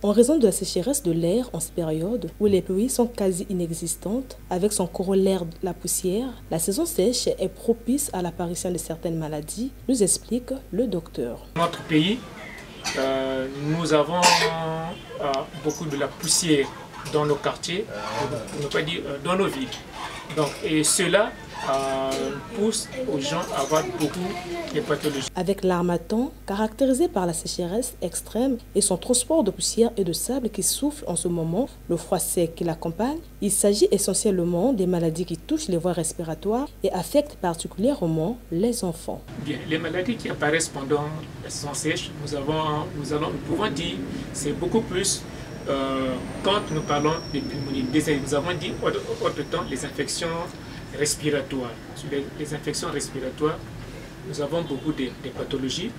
En raison de la sécheresse de l'air en cette période où les pluies sont quasi inexistantes, avec son corollaire la poussière, la saison sèche est propice à l'apparition de certaines maladies, nous explique le docteur. Dans notre pays, nous avons beaucoup de la poussière dans nos quartiers, pour ne pas dire dans nos villes. Donc, et cela pousse aux gens à avoir beaucoup de pathologies. Avec l'harmattan, caractérisé par la sécheresse extrême et son transport de poussière et de sable qui souffle en ce moment, le froid sec qui l'accompagne, il s'agit essentiellement des maladies qui touchent les voies respiratoires et affectent particulièrement les enfants. Bien, les maladies qui apparaissent pendant la saison sèche, nous pouvons dire c'est beaucoup plus quand nous parlons de pneumonie. Nous avons dit autant les infections respiratoires. Sur les infections respiratoires, nous avons beaucoup de pathologies.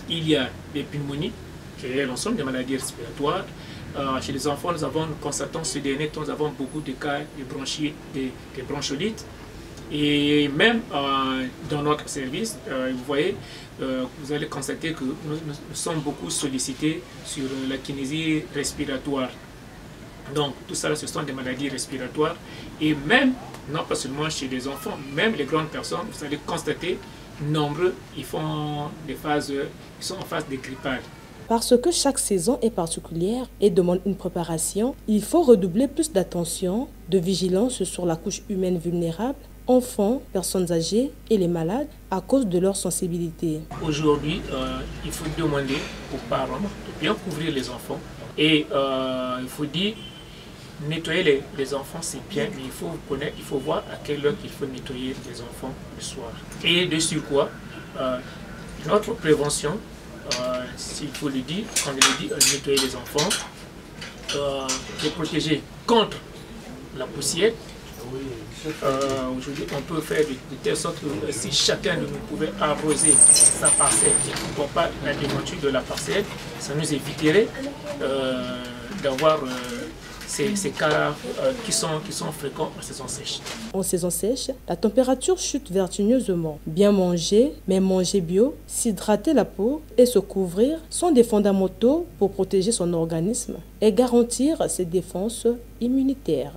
Il y a des pneumonies, qui est l'ensemble des maladies respiratoires. Chez les enfants, nous constatons ce dernier temps, nous avons beaucoup de cas de bronchites, de broncholites. Et même dans notre service, vous voyez, vous allez constater que nous sommes beaucoup sollicités sur la kinésie respiratoire. Donc tout ça, ce sont des maladies respiratoires. Et même, non pas seulement chez les enfants, même les grandes personnes, vous allez constater, nombreux, ils sont en phase de grippage. Parce que chaque saison est particulière et demande une préparation, il faut redoubler plus d'attention, de vigilance sur la couche humaine vulnérable, enfants, personnes âgées et les malades à cause de leur sensibilité. Aujourd'hui, il faut demander aux parents de bien couvrir les enfants et il faut dire nettoyer les enfants c'est bien, mais il faut connaître, il faut voir à quelle heure il faut nettoyer les enfants le soir. Et de surcroît, notre prévention, s'il faut le dire, quand on dit nettoyer les enfants, les protéger contre la poussière. Aujourd'hui, on peut faire de telle sorte que si chacun de nous pouvait arroser sa parcelle et ne pas la déventure de la parcelle, ça nous éviterait d'avoir ces cas qui sont fréquents en saison sèche. En saison sèche, la température chute vertigineusement. Bien manger, mais manger bio, s'hydrater la peau et se couvrir sont des fondamentaux pour protéger son organisme et garantir ses défenses immunitaires.